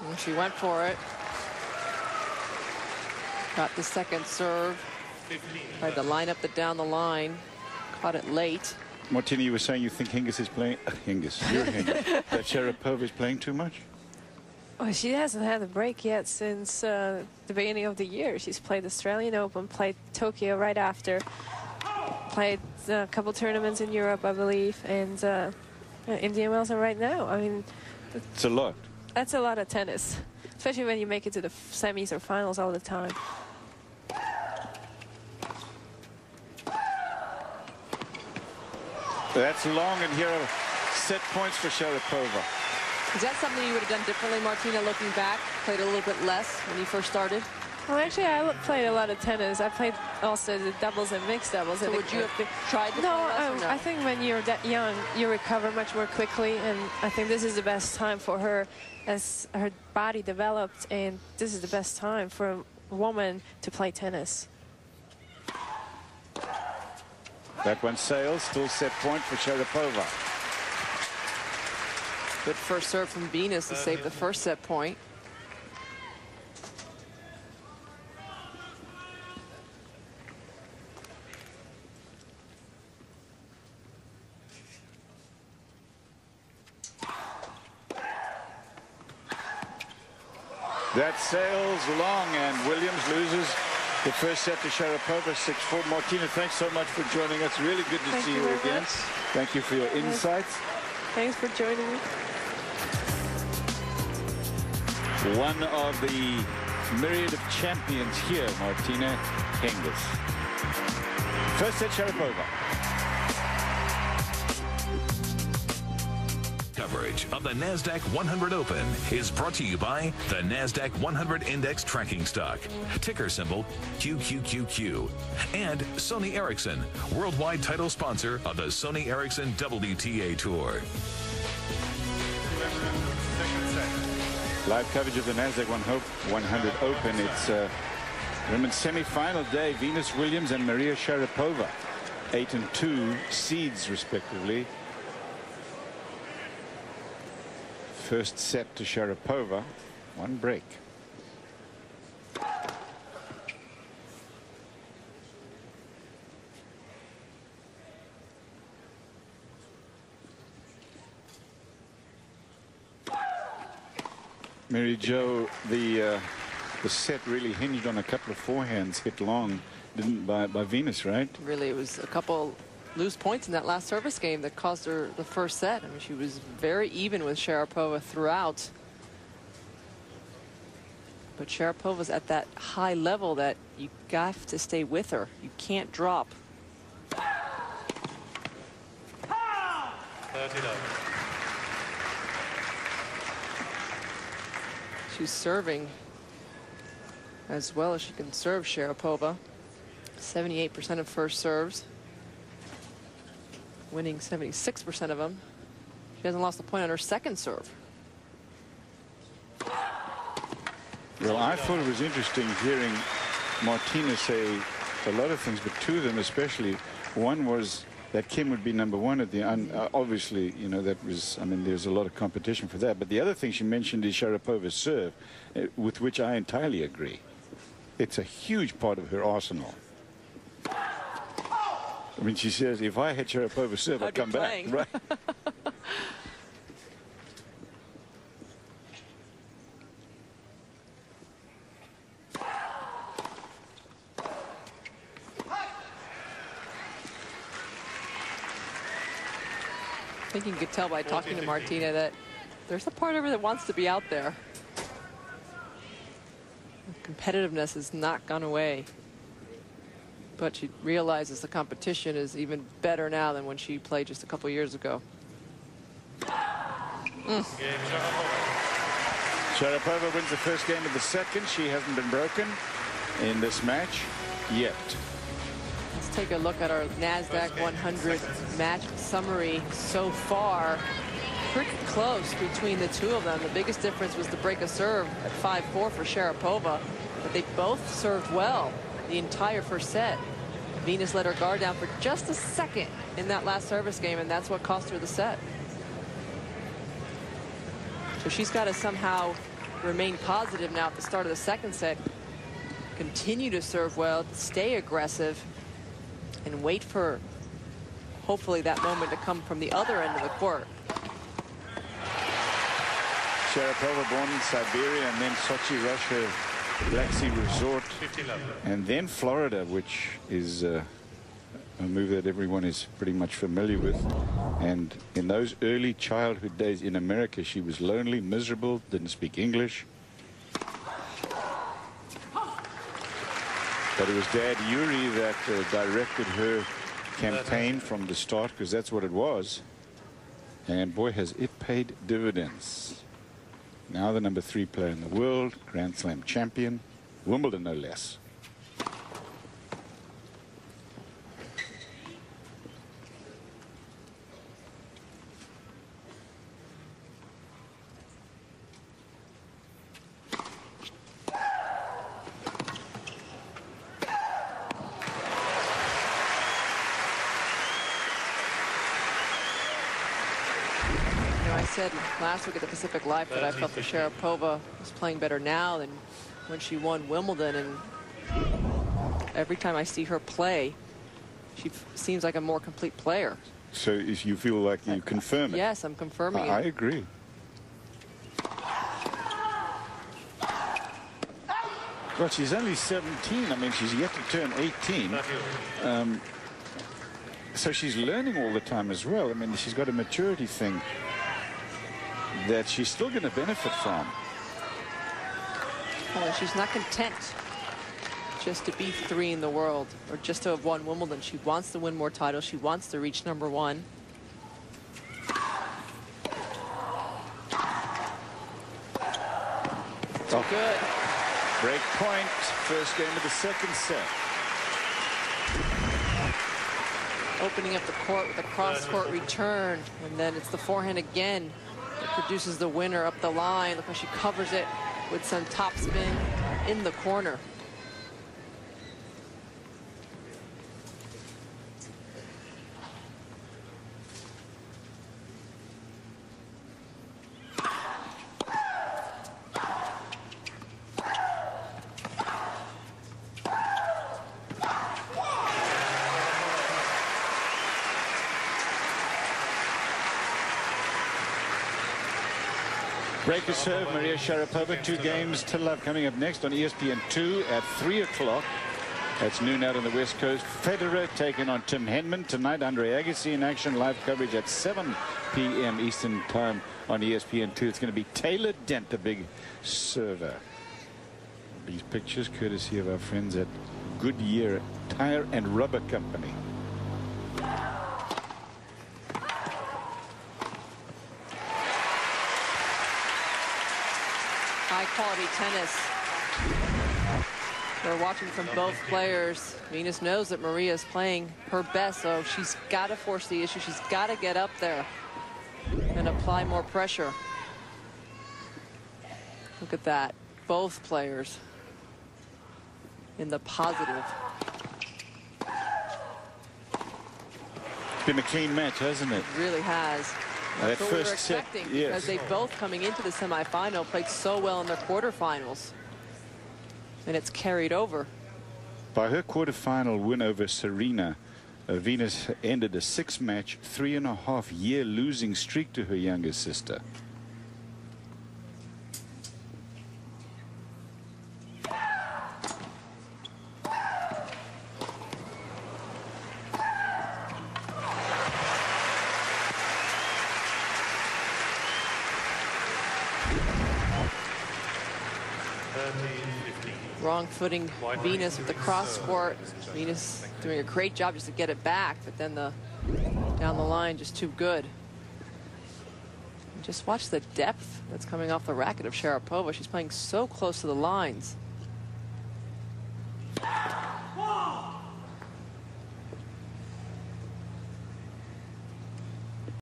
And she went for it. Got the second serve. Tried to line up down the line. Caught it late. Martina, you were saying you think Hingis is playing... Hingis, you're Hingis. That Sharapova is playing too much? Well, she hasn't had a break yet since the beginning of the year. She's played Australian Open, played Tokyo right after, played a couple tournaments in Europe, I believe, and Indian Wells right now. I mean, it's a lot. That's a lot of tennis, especially when you make it to the semis or finals all the time. That's long, and here are set points for Sharapova. Is that something you would have done differently, Martina, looking back? Played a little bit less when you first started? Well, actually, I played a lot of tennis. I played also the doubles and mixed doubles. So would you have tried to play less or no? I think when you're that young, you recover much more quickly, and I think this is the best time for her as her body developed, and this is the best time for a woman to play tennis. That one sails, still set point for Sharapova. Good first serve from Venus to save the first set point. That sails long, and Williams loses the first set to Sharapova, 6-4. Martina, thanks so much for joining us. Really good to see you again. Thank you for your insights. Thanks for joining me. One of the myriad of champions here, Martina Hingis. First set, Sharapova. Coverage of the NASDAQ 100 Open is brought to you by the NASDAQ 100 Index Tracking Stock, ticker symbol QQQQ, and Sony Ericsson, worldwide title sponsor of the Sony Ericsson WTA Tour. Live coverage of the NASDAQ 100 Open. It's women's semi-final day. Venus Williams and Maria Sharapova, 8 and 2 seeds respectively. First set to Sharapova, one break. Mary Jo, the set really hinged on a couple of forehands hit long, didn't by Venus, right? Really, it was a couple loose points in that last service game that caused her the first set. I mean, she was very even with Sharapova throughout. But Sharapova's at that high level that you have to stay with her. You can't drop. 30 love. She's serving as well as she can serve, Sharapova. 78% of first serves. Winning 76% of them. She hasn't lost a point on her second serve. Well, I thought it was interesting hearing Martina say a lot of things, but two of them especially. One was that Kim would be #1 at the end. Obviously, you know, that was, I mean, there's a lot of competition for that. But the other thing she mentioned is Sharapova's serve, with which I entirely agree. It's a huge part of her arsenal. I mean, she says, if I had Sharapova's serve, I'd come back. Right. I think you could tell by talking to Martina that there's a part of her that wants to be out there. Competitiveness has not gone away. But she realizes the competition is even better now than when she played just a couple years ago. Sharapova wins the first game of the second. She hasn't been broken in this match yet. Let's take a look at our NASDAQ 100 match summary so far. Pretty close between the two of them. The biggest difference was the break of serve at 5-4 for Sharapova, but they both served well the entire first set. Venus let her guard down for just a second in that last service game, and that's what cost her the set. So she's got to somehow remain positive now at the start of the second set. Continue to serve well, stay aggressive, and wait for hopefully that moment to come from the other end of the court. Sharapova, born in Siberia, and then Sochi, Russia, Black Sea Resort, and then Florida, which is a move that everyone is pretty much familiar with. And in those early childhood days in America, she was lonely, miserable, didn't speak English. But it was Dad Yuri that directed her campaign from the start, because that's what it was. And boy, has it paid dividends. Now the number 3 player in the world, Grand Slam champion, Wimbledon no less. I said last week at the Pacific Life that I felt that Sharapova was playing better now than when she won Wimbledon, and every time I see her play, she seems like a more complete player. So if you feel like you confirm it? Yes, I'm confirming it. I agree. Well, she's only 17. I mean, she's yet to turn 18. So she's learning all the time as well. I mean, she's got a maturity thing that she's still going to benefit from. Well, she's not content just to be 3 in the world or just to have won Wimbledon. She wants to win more titles. She wants to reach number 1. Oh, good. Break point. First game of the second set. Opening up the court with a cross-court return, and then it's the forehand again that produces the winner up the line. Look how she covers it with some topspin in the corner. Break a serve, Maria Sharapova, 2 games to love coming up next on ESPN2 at 3 o'clock. That's noon out on the West Coast. Federer taking on Tim Henman tonight. Andre Agassi in action. Live coverage at 7 p.m. Eastern time on ESPN2. It's going to be Taylor Dent, the big server. These pictures courtesy of our friends at Goodyear Tire and Rubber Company. High-quality tennis. We're watching from both players. Venus knows that Maria is playing her best, so she's got to force the issue. She's got to get up there and apply more pressure. Look at that. Both players in the positive. It's been a clean match, hasn't it? It really has. That's what we were expecting, because they both, coming into the semifinal, played so well in their quarterfinals. And it's carried over. By her quarterfinal win over Serena, Venus ended a 6-match, 3.5-year losing streak to her younger sister. Wrong footing Venus with the cross court. Venus doing a great job just to get it back, but then the down the line just too good. And just watch the depth that's coming off the racket of Sharapova. She's playing so close to the lines.